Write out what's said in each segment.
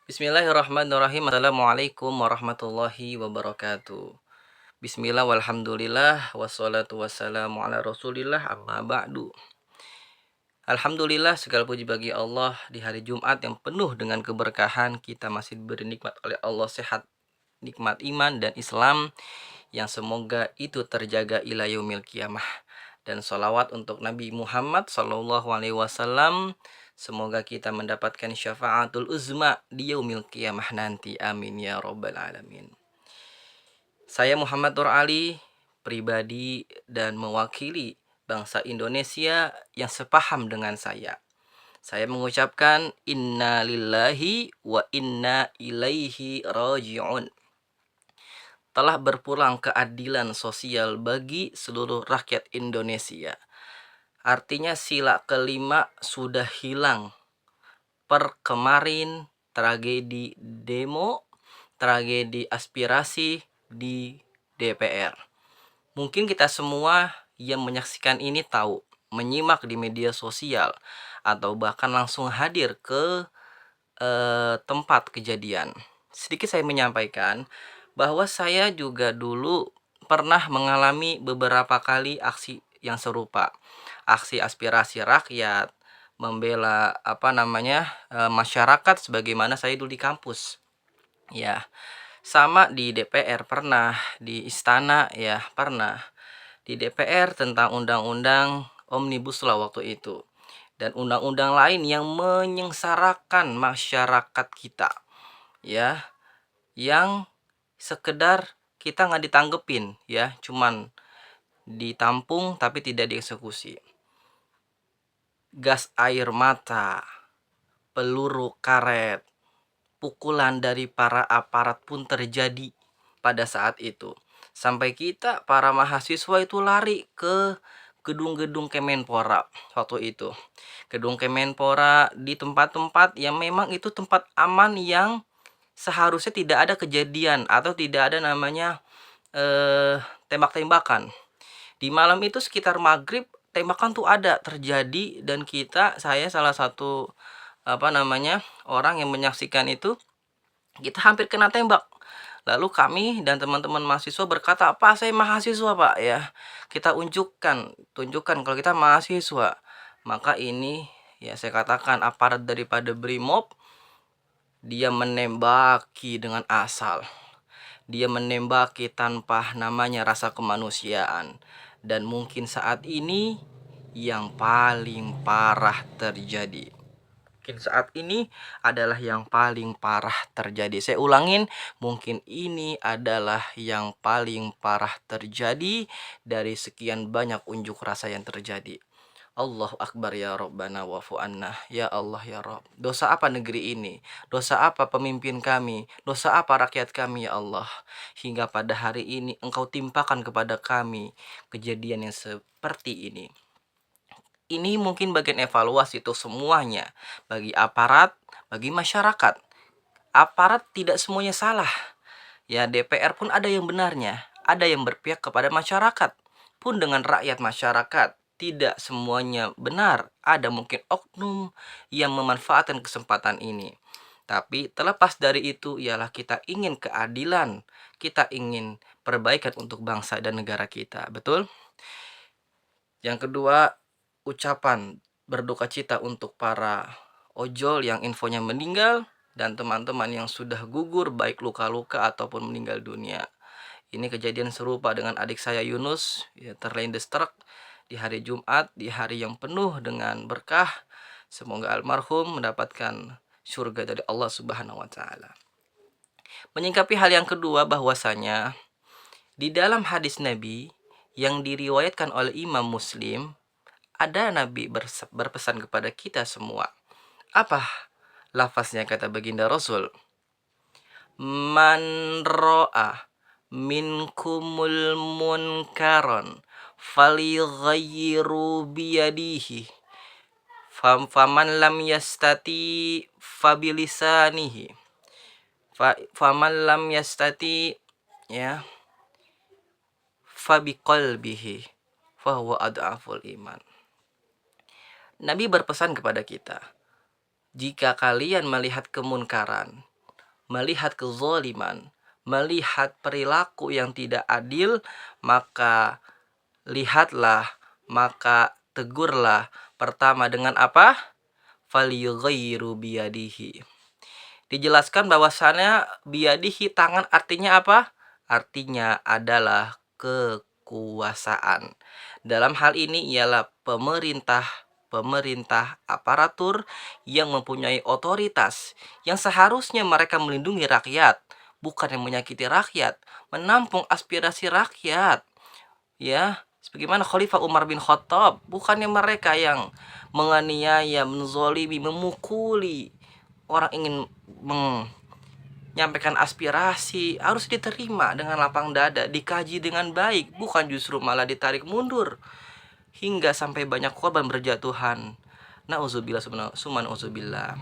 Bismillahirrahmanirrahim. Assalamualaikum warahmatullahi wabarakatuh. Bismillah walhamdulillah wassalatu wassalamu ala Rasulillah amma ba'du. Alhamdulillah segala puji bagi Allah di hari Jumat yang penuh dengan keberkahan kita masih diberi nikmat oleh Allah sehat, nikmat iman dan Islam yang semoga itu terjaga ila yaumil qiyamah. Dan sholawat untuk Nabi Muhammad Sallallahu Alaihi Wasallam. Semoga kita mendapatkan syafaatul uzma di yaumil qiyamah nanti. Amin ya robbal alamin. Saya Muhammad Nur Ali, pribadi dan mewakili bangsa Indonesia yang sepaham dengan saya. Saya mengucapkan inna lillahi wa inna ilaihi raji'un. Telah berpulang keadilan sosial bagi seluruh rakyat Indonesia. Artinya sila kelima sudah hilang. Per kemarin tragedi demo, tragedi aspirasi di DPR. Mungkin kita semua yang menyaksikan ini tahu, menyimak di media sosial, atau bahkan langsung hadir ke tempat kejadian. Sedikit saya menyampaikan bahwa saya juga dulu pernah mengalami beberapa kali aksi yang serupa. Aksi aspirasi rakyat, membela masyarakat sebagaimana saya dulu di kampus. Ya, sama di DPR pernah, di istana ya pernah. Di DPR tentang undang-undang Omnibus Law waktu itu. Dan undang-undang lain yang menyengsarakan masyarakat kita. Ya, yang sekedar kita nggak ditanggepin ya, cuman ditampung tapi tidak dieksekusi. Gas air mata, peluru karet, pukulan dari para aparat pun terjadi pada saat itu. Sampai kita para mahasiswa itu lari ke gedung-gedung Kemenpora waktu itu. Gedung Kemenpora di tempat-tempat yang memang itu tempat aman yang seharusnya tidak ada kejadian atau tidak ada namanya tembak-tembakan. Di malam itu sekitar maghrib tembakan tuh ada terjadi dan saya salah satu orang yang menyaksikan itu, kita hampir kena tembak. Lalu kami dan teman-teman mahasiswa berkata, "Pak, saya mahasiswa, Pak." Ya, kita tunjukkan kalau kita mahasiswa. Maka ini ya saya katakan aparat daripada BRIMOB, dia menembaki dengan asal. Dia menembaki tanpa namanya rasa kemanusiaan. Dan mungkin saat ini yang paling parah terjadi. Mungkin saat ini adalah yang paling parah terjadi. Saya ulangin, mungkin ini adalah yang paling parah terjadi dari sekian banyak unjuk rasa yang terjadi. Allahu Akbar ya Rabbana wa'fu anna. Ya Allah ya Rabb. Dosa apa negeri ini? Dosa apa pemimpin kami? Dosa apa rakyat kami ya Allah? Hingga pada hari ini Engkau timpakan kepada kami kejadian yang seperti ini. Ini mungkin bagian evaluasi itu semuanya. Bagi aparat, bagi masyarakat. Aparat tidak semuanya salah. Ya, DPR pun ada yang benarnya. Ada yang berpihak kepada masyarakat. Pun dengan rakyat masyarakat. Tidak semuanya benar. Ada mungkin oknum yang memanfaatkan kesempatan ini. Tapi terlepas dari itu ialah kita ingin keadilan. Kita ingin perbaikan untuk bangsa dan negara kita. Betul? Yang kedua, ucapan berduka cita untuk para ojol yang infonya meninggal dan teman-teman yang sudah gugur baik luka-luka ataupun meninggal dunia. Ini kejadian serupa dengan adik saya Yunus, ya, terlindes truk di hari Jumat, di hari yang penuh dengan berkah. Semoga almarhum mendapatkan surga dari Allah Subhanahu wa taala. Menyikapi hal yang kedua, bahwasanya di dalam hadis Nabi yang diriwayatkan oleh Imam Muslim, ada Nabi berpesan kepada kita semua. Apa lafaznya kata baginda Rasul? Man ro'a minkumul munkaron falyghayyiru biyadihi faman lam yastati fabilisanihi faman lam yastati ya fabiqalbihi fahuwa ad'aful iman. Nabi berpesan kepada kita, jika kalian melihat kemunkaran, melihat kezaliman, melihat perilaku yang tidak adil, maka lihatlah, maka tegurlah. Pertama dengan apa? Falyughayyiru biyadihi. Dijelaskan bahwasannya biyadihi, tangan, artinya apa? Artinya adalah kekuasaan. Dalam hal ini ialah pemerintah aparatur yang mempunyai otoritas, yang seharusnya mereka melindungi rakyat, bukan yang menyakiti rakyat, menampung aspirasi rakyat, ya. Sebagaimana Khalifah Umar bin Khattab, bukannya mereka yang menganiaya, menzolimi, memukuli orang ingin menyampaikan aspirasi. Harus diterima dengan lapang dada, dikaji dengan baik, bukan justru malah ditarik mundur hingga sampai banyak korban berjatuhan. Nauzubillah, summa nauzubillah.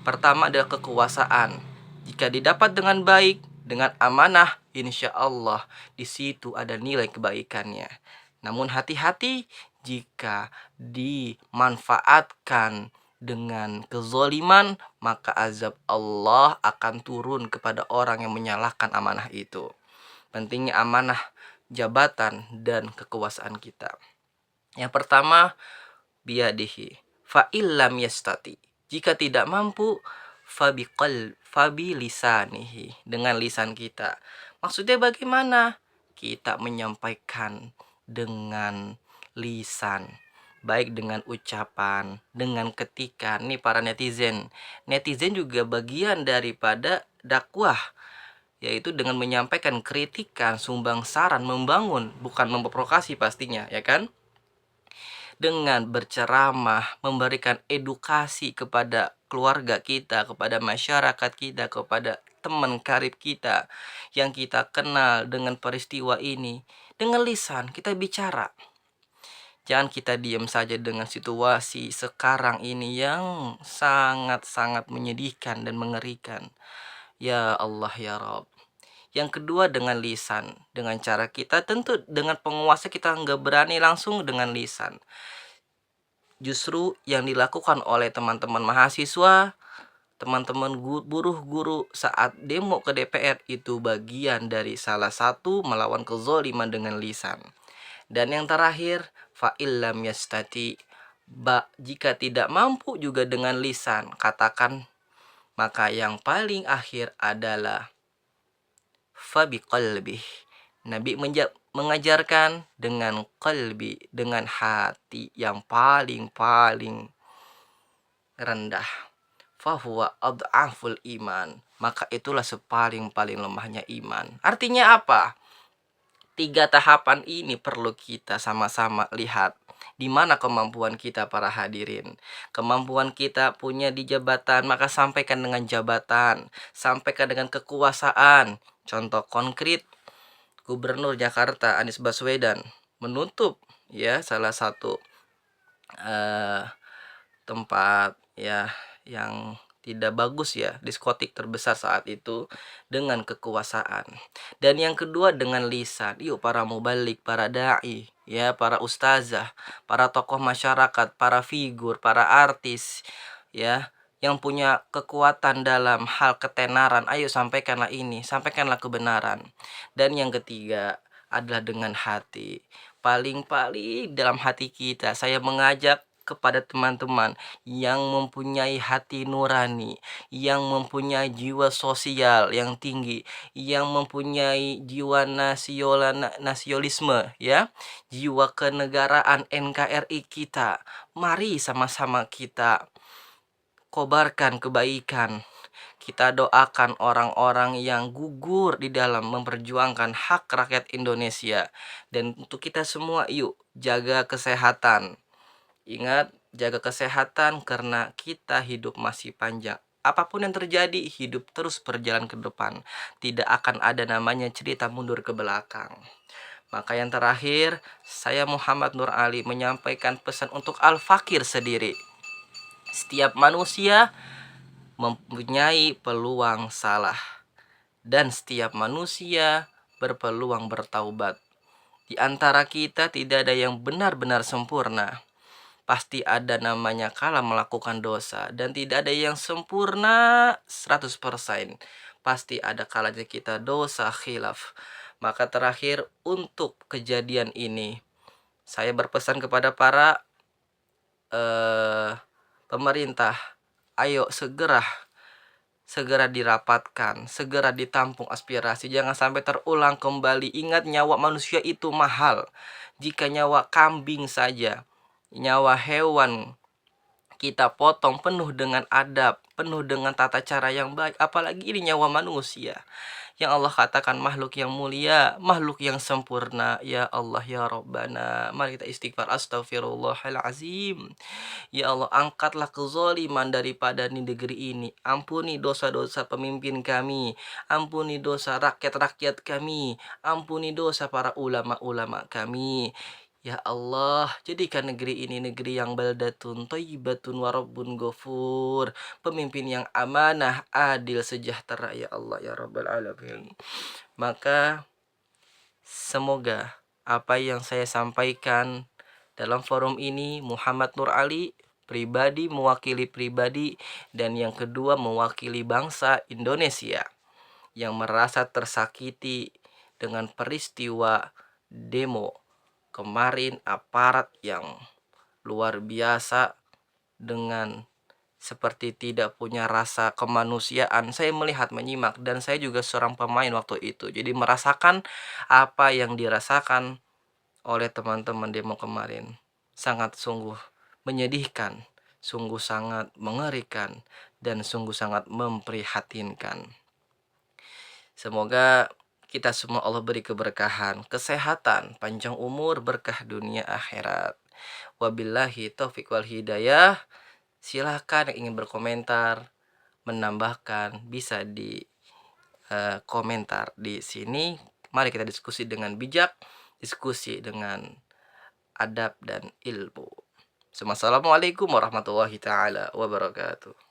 Pertama adalah kekuasaan. Jika didapat dengan baik, dengan amanah, insya Allah di situ ada nilai kebaikannya. Namun hati-hati jika dimanfaatkan dengan kezoliman, maka azab Allah akan turun kepada orang yang menyalahkan amanah itu. Pentingnya amanah jabatan dan kekuasaan kita. Yang pertama, biyadihi fa illam yastati. Jika tidak mampu, fabi lisanihi, dengan lisan kita. Maksudnya bagaimana? Kita menyampaikan dengan lisan, baik dengan ucapan, dengan ketikan. Nih para netizen juga bagian daripada dakwah, yaitu dengan menyampaikan kritikan, sumbang saran, membangun, bukan memprovokasi pastinya, ya kan? Dengan berceramah, memberikan edukasi kepada keluarga kita, kepada masyarakat kita, kepada teman karib kita yang kita kenal dengan peristiwa ini. Dengan lisan kita bicara. Jangan kita diam saja dengan situasi sekarang ini yang sangat-sangat menyedihkan dan mengerikan. Ya Allah ya Rabb. Yang kedua dengan lisan. Dengan cara kita, tentu dengan penguasa kita nggak berani langsung dengan lisan. Justru yang dilakukan oleh teman-teman mahasiswa, teman-teman buruh guru saat demo ke DPR itu bagian dari salah satu melawan kezaliman dengan lisan. Dan yang terakhir, fa'illam yastati, jika tidak mampu juga dengan lisan, katakan, maka yang paling akhir adalah fabiqalbih. Nabi mengajarkan dengan qalbi, dengan hati yang paling rendah. Fahuwa ad'aful iman, maka itulah sepaling lemahnya iman. Artinya apa? 3 tahapan ini perlu kita sama-sama lihat. Di mana kemampuan kita para hadirin? Kemampuan kita punya di jabatan, maka sampaikan dengan jabatan, sampaikan dengan kekuasaan. Contoh konkret, Gubernur Jakarta Anies Baswedan menutup ya salah satu tempat ya yang tidak bagus ya, diskotik terbesar saat itu, dengan kekuasaan. Dan yang kedua dengan lisan. Yuk para mubalik, para dai, ya, para ustazah, para tokoh masyarakat, para figur, para artis, ya, yang punya kekuatan dalam hal ketenaran, ayo sampaikanlah ini, sampaikanlah kebenaran. Dan yang ketiga adalah dengan hati. Paling dalam hati kita, saya mengajak kepada teman-teman yang mempunyai hati nurani, yang mempunyai jiwa sosial yang tinggi, yang mempunyai jiwa nasionalisme, ya, jiwa kenegaraan NKRI kita. Mari sama-sama kita kobarkan kebaikan. Kita doakan orang-orang yang gugur di dalam memperjuangkan hak rakyat Indonesia. Dan untuk kita semua, yuk jaga kesehatan. Ingat, jaga kesehatan karena kita hidup masih panjang. Apapun yang terjadi, hidup terus berjalan ke depan. Tidak akan ada namanya cerita mundur ke belakang. Maka yang terakhir, saya Muhammad Nur Ali menyampaikan pesan untuk Al-Fakir sendiri. Setiap manusia mempunyai peluang salah, dan setiap manusia berpeluang bertaubat. Di antara kita tidak ada yang benar-benar sempurna. Pasti ada namanya kala melakukan dosa, dan tidak ada yang sempurna 100%. pasti ada kalanya kita dosa khilaf. Maka terakhir untuk kejadian ini, saya berpesan kepada para eh, pemerintah, ayo segera dirapatkan, segera ditampung aspirasi, jangan sampai terulang kembali. Ingat, nyawa manusia itu mahal. Jika nyawa kambing saja, nyawa hewan kita potong penuh dengan adab, penuh dengan tata cara yang baik, apalagi ini nyawa manusia yang Allah katakan makhluk yang mulia, makhluk yang sempurna. Ya Allah ya Rabbana, mari kita istighfar, astaghfirullahalazim. Ya Allah, angkatlah kezaliman daripada di negeri ini. Ampuni dosa-dosa pemimpin kami, ampuni dosa rakyat-rakyat kami, ampuni dosa para ulama-ulama kami. Ya Allah, jadikan negeri ini negeri yang baldatun thayyibatun wa rabbun ghafur, pemimpin yang amanah, adil, sejahtera, ya Allah ya Rabbal alamin. Maka semoga apa yang saya sampaikan dalam forum ini, Muhammad Nur Ali pribadi, mewakili pribadi, dan yang kedua mewakili bangsa Indonesia yang merasa tersakiti dengan peristiwa demo kemarin, aparat yang luar biasa dengan seperti tidak punya rasa kemanusiaan. Saya melihat, menyimak, dan saya juga seorang pemain waktu itu, jadi merasakan apa yang dirasakan oleh teman-teman demo kemarin. Sangat sungguh menyedihkan, sungguh sangat mengerikan, dan sungguh sangat memprihatinkan. Semoga kita semua Allah beri keberkahan, kesehatan, panjang umur, berkah dunia akhirat. Wabillahi taufik wal hidayah. Silahkan yang ingin berkomentar, menambahkan, bisa di komentar di sini. Mari kita diskusi dengan bijak, diskusi dengan adab dan ilmu. Assalamualaikum warahmatullahi taala wabarakatuh.